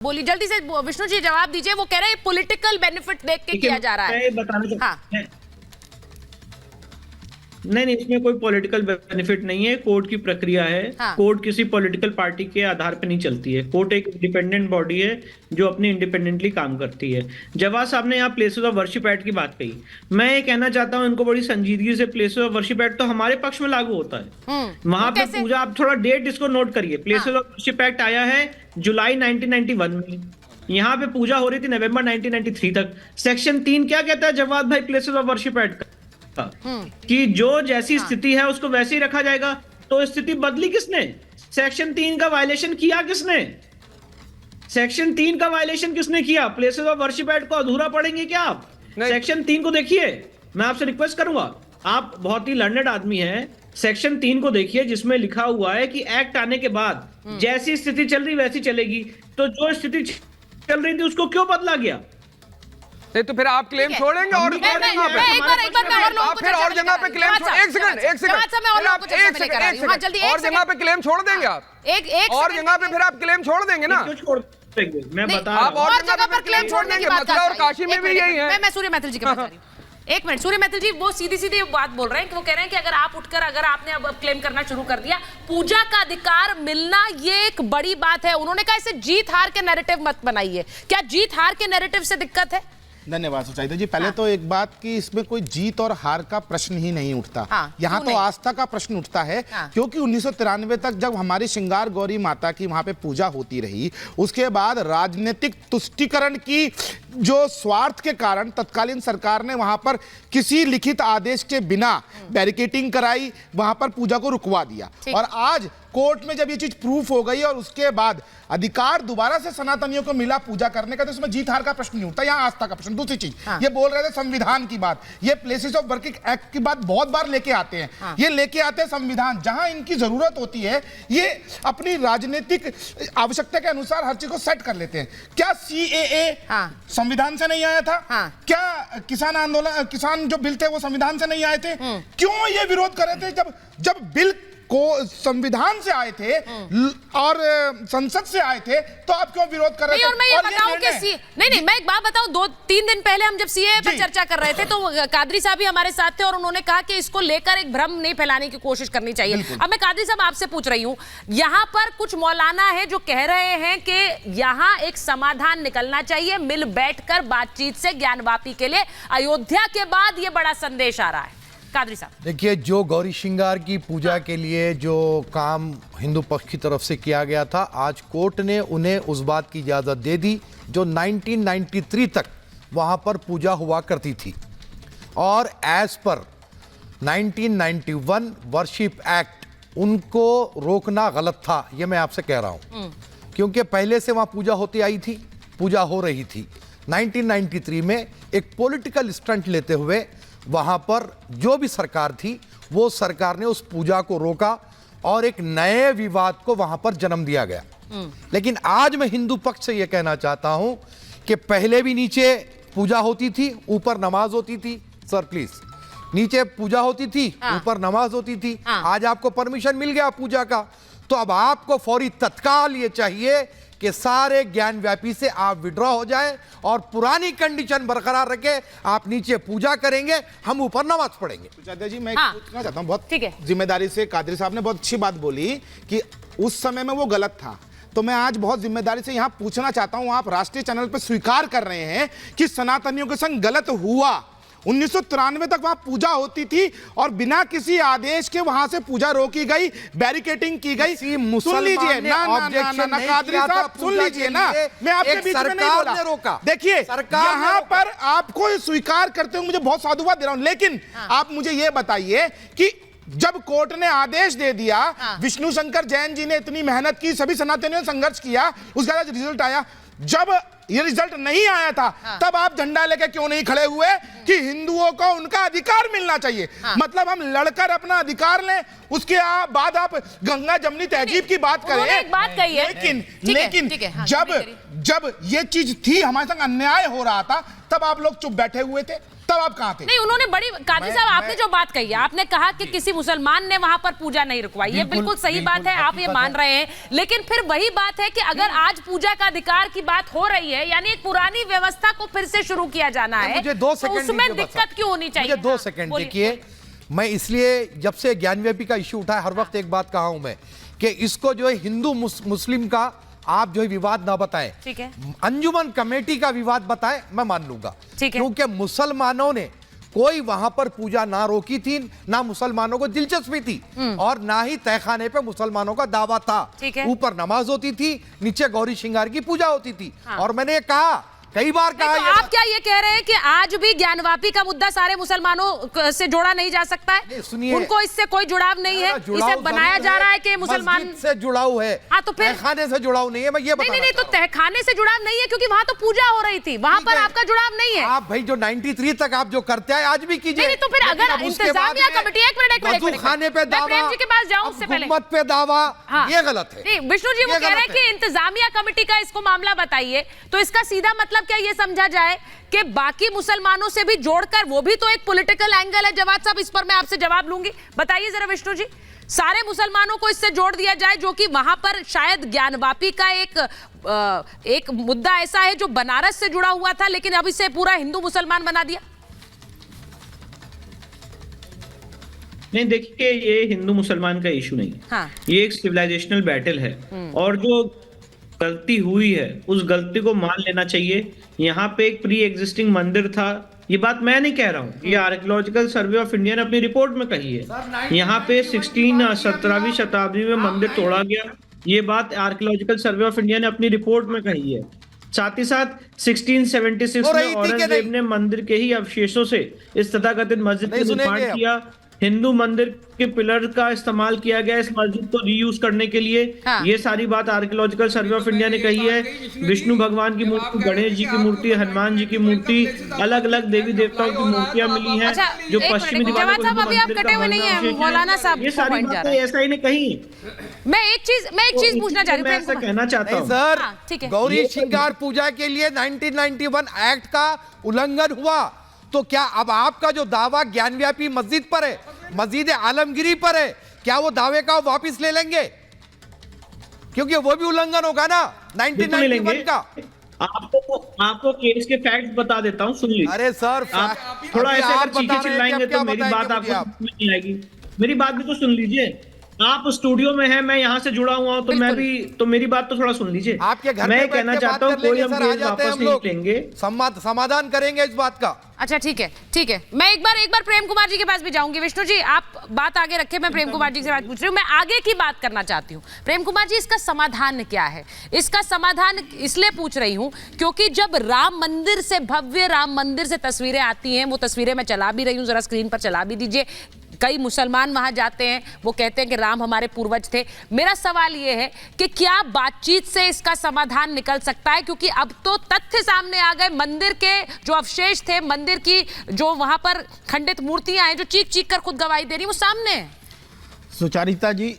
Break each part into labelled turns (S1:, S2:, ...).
S1: बोली जल्दी से विष्णु जी जवाब दीजिए। वो कह रहे हैं पॉलिटिकल बेनिफिट देख के किया जा रहा है।
S2: बताना नहीं, इसमें कोई पॉलिटिकल बेनिफिट नहीं है। कोर्ट की प्रक्रिया है। कोर्ट किसी पॉलिटिकल पार्टी के आधार पर नहीं चलती है। कोर्ट एक इंडिपेंडेंट बॉडी है जो अपनी इंडिपेंडेंटली काम करती है। जवाब साहब ने यहाँ प्लेसेस ऑफ वर्शिप एक्ट की बात कही। मैं ये कहना चाहता हूँ इनको बड़ी संजीदगी से, प्लेसेस ऑफ वर्शिप एक्ट तो हमारे पक्ष में लागू होता है। वहां पे पूजा, आप थोड़ा डेट इसको नोट करिए। प्लेसेस ऑफ वर्शिप एक्ट आया है जुलाई 1991 में। यहाँ पे पूजा हो रही थी नवंबर 1993 तक। सेक्शन 3 क्या कहता है जवाब भाई प्लेसेस ऑफ वर्शिप एक्ट का? कि जो जैसी स्थिति है उसको वैसे ही रखा जाएगा। तो स्थिति बदली किसने? सेक्शन 3 का वायलेशन किया किसने? सेक्शन 3 का वायलेशन किसने किया? प्लेसेस ऑफ वर्शिप एक्ट को अधूरा पढ़ेंगे क्या आप? सेक्शन 3 को देखिए। मैं आपसे रिक्वेस्ट करूंगा, आप बहुत ही लर्नेड आदमी हैं, सेक्शन 3 को देखिए जिसमें लिखा हुआ है कि एक्ट आने के बाद जैसी स्थिति चल रही वैसी चलेगी। तो जो स्थिति चल रही थी उसको क्यों बदला गया?
S3: नहीं तो फिर आप क्लेम छोड़ेंगे और
S1: एक बार मैं और लोगों को
S3: फिर और जगह पे क्लेम एक सेकंड और जगह पे क्लेम छोड़ देंगे आप। एक और जगह पे फिर आप क्लेम छोड़ देंगे ना?
S2: मैं बता
S3: आप और जगह पर क्लेम छोड़ देंगे। मथुरा और काशी में भी यही है।
S1: मैं सूर्य मैथिल जी की बात कर रही हूँ। एक मिनट, सूर्य मैथिल जी वो सीधी सीधी बात बोल रहे हैं कि वो कह रहे हैं कि अगर आप उठकर अगर आपने अब क्लेम करना शुरू कर दिया, पूजा का अधिकार मिलना ये एक बड़ी बात है। उन्होंने कहा इसे जीत हार के नैरेटिव मत बनाइए। क्या जीत हार के नैरेटिव से दिक्कत है?
S4: धन्यवाद सुचाइता जी। पहले तो एक बात कि इसमें कोई जीत और हार का प्रश्न ही नहीं उठता। यहाँ तो आस्था का प्रश्न उठता है। क्योंकि 1993 तक जब हमारी श्रृंगार गौरी माता की वहां पे पूजा होती रही, उसके बाद राजनीतिक तुष्टीकरण की जो स्वार्थ के कारण तत्कालीन सरकार ने वहां पर किसी लिखित आदेश के बिना बैरिकेटिंग कराई, वहां पर पूजा को रुकवा दिया। और आज कोर्ट में जब ये चीज प्रूफ हो गई और उसके बाद अधिकार दोबारा से सनातनियों को मिला पूजा करने का, तो इसमें जीत हार का प्रश्न नहीं उठता, यहाँ आस्था का प्रश्न। दूसरी चीज, ये बोल रहे थे संविधान की बात, ये प्लेसेस ऑफ वर्शिप एक्ट की बात बहुत बार लेके आते हैं। ये लेके आते हैं संविधान, जहां इनकी जरूरत होती है ये अपनी राजनीतिक आवश्यकता के अनुसार हर चीज को सेट कर लेते हैं। क्या CAA संविधान से नहीं आया था? क्या किसान आंदोलन, किसान जो बिल थे वो संविधान से नहीं आए थे? क्यों ये विरोध कर रहे थे? जब बिल को संविधान से आए थे और संसद से आए थे तो आप क्यों विरोध कर रहे थे?
S1: और मैं ये बताऊं कि नहीं, मैं एक बात बताऊं, 2-3 दिन पहले हम जब CAA पर चर्चा कर रहे थे तो कादरी साहब भी हमारे साथ थे और उन्होंने कहा कि इसको लेकर एक भ्रम नहीं फैलाने की कोशिश करनी चाहिए। अब मैं कादरी साहब आपसे पूछ रही हूं, यहां पर कुछ मौलाना है जो कह रहे हैं कि यहां एक समाधान निकलना चाहिए, मिल बैठकर बातचीत से ज्ञानवापी के लिए। अयोध्या के बाद ये बड़ा संदेश आ रहा है। कादरी साहब
S5: देखिए, जो गौरी श्रृंगार की पूजा के लिए जो काम हिंदू पक्ष की तरफ से किया गया था, आज कोर्ट ने उन्हें उस बात की इजाज़त दे दी जो 1993 तक वहाँ पर पूजा हुआ करती थी। और एज पर 1991 वर्शिप एक्ट उनको रोकना गलत था, ये मैं आपसे कह रहा हूँ। क्योंकि पहले से वहाँ पूजा होती आई थी, पूजा हो रही थी। 1993 में एक पॉलिटिकल स्टंट लेते हुए वहां पर जो भी सरकार थी वो सरकार ने उस पूजा को रोका और एक नए विवाद को वहां पर जन्म दिया गया। लेकिन आज मैं हिंदू पक्ष से यह कहना चाहता हूं कि पहले भी नीचे पूजा होती थी, ऊपर नमाज होती थी। सर प्लीज, नीचे पूजा होती थी, ऊपर नमाज होती थी। आज आपको परमिशन मिल गया पूजा का, तो अब आपको फौरी तत्काल ये चाहिए कि सारे ज्ञान व्यापी से आप विड्रॉ हो जाए और पुरानी कंडीशन बरकरार रखे। आप नीचे पूजा करेंगे, हम ऊपर नमाज पढ़ेंगे।
S4: सुचाइता जी, मैं पूछना चाहता हूँ, बहुत जिम्मेदारी से कादरी साहब ने बहुत अच्छी बात बोली कि उस समय में वो गलत था। तो मैं आज बहुत जिम्मेदारी से यहाँ पूछना चाहता हूँ, आप राष्ट्रीय चैनल पर स्वीकार कर रहे हैं कि सनातनियों के संग गलत हुआ। 1993 तक वहां पूजा होती थी और बिना किसी आदेश के वहां से पूजा रोकी गई, बैरिकेटिंग की गई। सुन लीजिए ना कादरी साहब, सुन लीजिए ना, मैं आपके बीच में नहीं बोला। देखिए, यहां पर आपको स्वीकार करते हुए मुझे बहुत साधुवाद दे रहा हूं, लेकिन आप मुझे यह बताइए कि जब कोर्ट ने आदेश दे दिया, विष्णु शंकर जैन जी ने इतनी मेहनत की, सभी सनातनियों ने संघर्ष किया, उसका रिजल्ट आया। जब ये रिजल्ट नहीं आया था तब आप झंडा लेके क्यों नहीं खड़े हुए कि हिंदुओं को उनका अधिकार मिलना चाहिए? मतलब हम लड़कर अपना अधिकार लें, उसके बाद आप गंगा जमनी तहजीब की बात करें।
S1: एक बात कही है,
S4: लेकिन जब ये चीज थी, हमारे संग अन्याय हो रहा था, तब आप लोग चुप बैठे हुए थे, तब आप कहां थे?
S1: नहीं, उन्होंने बड़ी कादरी साहब आपने जो बात कही है, आपने कहा कि किसी मुसलमान ने वहां पर पूजा नहीं रुकवाई, ये बिल्कुल सही बात है, आप ये मान रहे हैं, लेकिन फिर वही बात है कि अगर आज पूजा का अधिकार की बात हो रही है, यानी एक पुरानी व्यवस्था को फिर से शुरू किया जाना है,
S5: मुझे 2
S1: तो
S5: सेकंड
S1: उसमें दिक्कत क्यों होनी चाहिए?
S5: मुझे 2 सेकंड देखिए, मैं इसलिए जब से ज्ञानव्यापी का इश्यू उठा है हर वक्त एक बात कहा हूं मैं कि इसको जो है हिंदू मुस्लिम का आप जो है विवाद ना बताएं,
S1: ठीक है,
S5: अंजुमन कमेटी का विवाद बताएं, मैं मान लूंगा,
S1: ठीक है,
S5: क्योंकि मुसलमानों ने कोई वहां पर पूजा ना रोकी थी, ना मुसलमानों को दिलचस्पी थी, और ना ही तहखाने पे मुसलमानों का दावा था। ऊपर नमाज होती थी, नीचे गौरी श्रृंगार की पूजा होती थी। हाँ। और मैंने ये कहा, कई बार कहा,
S1: तो आप क्या ये कह रहे हैं कि आज भी ज्ञानवापी का मुद्दा सारे मुसलमानों से जोड़ा नहीं जा सकता है?
S5: सुनिए,
S1: उनको इससे कोई जुड़ाव नहीं है, इसे बनाया जा रहा है कि मुसलमान
S5: से जुड़ाव है।
S1: हाँ, तो फिर
S5: तहखाने से जुड़ाव नहीं है, मैं ये बता
S1: नहीं, तो तहखाने से जुड़ाव नहीं है क्योंकि वहां तो पूजा हो रही थी, वहां पर आपका जुड़ाव नहीं है।
S5: आप भाई जो 93 तक आप जो करते हैं आज भी कीजिए।
S1: नहीं, तो फिर अगर इंतजामिया कमेटी, एक मिनट
S5: खाने पे दावा,
S1: प्रेम जी के पास जाऊं उससे पहले,
S5: हुकूमत पे दावा, ये गलत है।
S1: नहीं, विष्णु जी वो कह रहे हैं कि इंतजामिया कमेटी का इसको मामला बताइए, तो इसका सीधा मतलब क्या ये समझा जाए कि बाकी मुसलमानों से भी जोड़कर, वो भी तो एक पॉलिटिकल एंगल है। जवाब साहब, इस पर मैं आपसे जवाब लूंगी, बताइए जरा विष्णु जी, सारे मुसलमानों को इससे जोड़ दिया जाए, जो कि वहां पर शायद ज्ञानवापी का एक मुद्दा ऐसा है जो बनारस से जुड़ा हुआ था, लेकिन अब इसे पूरा हिंदू मुसलमान बना दिया।
S2: नहीं, देखिए, ये हिंदू मुसलमान का इशू नहीं है।
S1: हाँ।
S2: ये एक सिविलाइजेशनल बैटल है, और जो गलती हुई है उस गलती को मान लेना चाहिए। यहाँ पे एक प्री एग्जिस्टिंग मंदिर था, ये बात मैं नहीं कह रहा हूँ, ये आर्कियोलॉजिकल सर्वे ऑफ इंडिया ने अपनी रिपोर्ट में कही है। यहाँ पे 17वीं शताब्दी में मंदिर तोड़ा गया, ये बात आर्कियोलॉजिकल सर्वे ऑफ इंडिया ने अपनी रिपोर्ट में कही है। साथ ही साथ 1676 में औरंगजेब ने मंदिर के ही अवशेषों से इस तथाकथित मस्जिद का निर्माण किया। हिंदू मंदिर के पिलर का इस्तेमाल किया गया इस मस्जिद को रीयूज करने के लिए। हाँ। ये सारी बात आर्कियोलॉजिकल सर्वे ऑफ इंडिया ने कही है। विष्णु भगवान की मूर्ति, गणेश जी की मूर्ति, हनुमान जी की मूर्ति, अलग अलग देवी देवताओं की मूर्तियां मिली हैं।
S1: अच्छा,
S2: जो पश्चिमी दीवारों को
S1: मौलाना साहब,
S2: ये सारी बातें ऐसा ही नहीं कही।
S1: मैं एक चीज पूछना चाह रही हूँ,
S2: ऐसा कहना चाहता हूँ
S5: सर, गौरी श्रृंगार पूजा के लिए 1991 एक्ट का उल्लंघन हुआ, तो क्या अब आपका जो दावा ज्ञानव्यापी मस्जिद पर है, मस्जिद आलमगिरी पर है, क्या वो दावे का वापस ले लेंगे? क्योंकि वो भी उल्लंघन होगा ना 1991 का।
S2: आपको केस के फैक्ट्स बता देता हूं, सुन लीजिए।
S5: अरे सर,
S2: आप थोड़ा ऐसे अगर चीखें चिल्लाएंगे तो मेरी बात आपको नहीं आएगी। मेरी बात भी तो सुन लीजिए। आप स्टूडियो में हैं, मैं यहाँ से जुड़ा हुआ हूँ, तो मैं भी, तो मेरी बात तो थोड़ा सुन लीजिए।
S5: आपके घर
S2: मैं कहना चाहता हूँ, कोई हम केस वापस नहीं लेंगे,
S5: समाधान करेंगे इस बात का।
S1: अच्छा, ठीक है, मैं एक बार प्रेम कुमार जी के पास भी जाऊंगी। विष्णु जी, आप बात आगे रखें, मैं प्रेम कुमार जी से बात पूछ रही हूँ, मैं आगे की बात करना चाहती हूँ। प्रेम कुमार जी, इसका समाधान क्या है? इसका समाधान इसलिए पूछ रही हूँ क्योंकि जब राम मंदिर से, भव्य राम मंदिर से तस्वीरें आती हैं, वो तस्वीरें मैं चला भी रही हूँ, जरा स्क्रीन पर चला भी दीजिए। कई मुसलमान वहां जाते हैं, वो कहते हैं कि राम हमारे पूर्वज थे। मेरा सवाल ये है कि क्या बातचीत से इसका समाधान निकल सकता है? क्योंकि अब तो तथ्य सामने आ गए, मंदिर के जो अवशेष थे, मंदिर की जो वहां पर खंडित मूर्तियां हैं जो चीख कर खुद गवाही दे रही, वो सामने है।
S6: सुचारिता जी,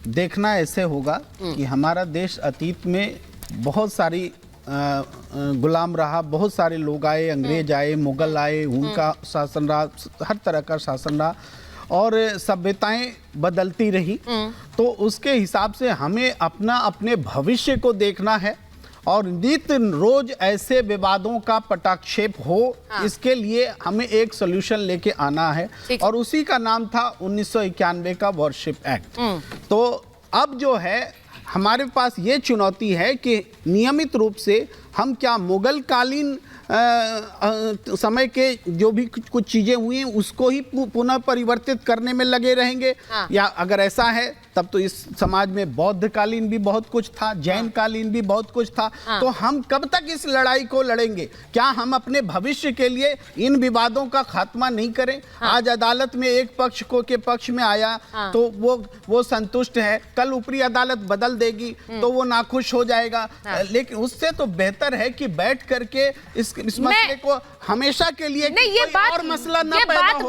S6: देखना ऐसे होगा कि हमारा देश अतीत में बहुत सारी गुलाम रहा, बहुत सारे लोग आए, अंग्रेज आए, मुगल आए, उनका शासन रहा, हर तरह का शासन रहा, और सभ्यताएं बदलती रही। तो उसके हिसाब से हमें अपने भविष्य को देखना है, और नित्य रोज ऐसे विवादों का पटाक्षेप हो, इसके लिए हमें एक सॉल्यूशन लेके आना है, और उसी का नाम था 1991 का वॉरशिप एक्ट। तो अब जो है हमारे पास ये चुनौती है कि नियमित रूप से हम क्या मुगल कालीन समय के जो भी कुछ चीजें हुई हैं उसको ही पुनः परिवर्तित करने में लगे रहेंगे, या अगर ऐसा है तब तो इस समाज में बौद्ध कालीन भी बहुत कुछ था, जैन कालीन भी बहुत कुछ था। तो हम कब तक इस लड़ाई को लड़ेंगे? क्या हम अपने भविष्य के लिए इन विवादों का खात्मा नहीं करें? आज अदालत में एक पक्ष के पक्ष में आया तो वो संतुष्ट है, कल ऊपरी अदालत बदल देगी तो वो नाखुश हो जाएगा। लेकिन उससे तो बेहतर है कि बैठ करके इस मसले को हमेशा के लिए
S1: नहीं, ये बात
S6: और मसला ना
S1: पैदा हो।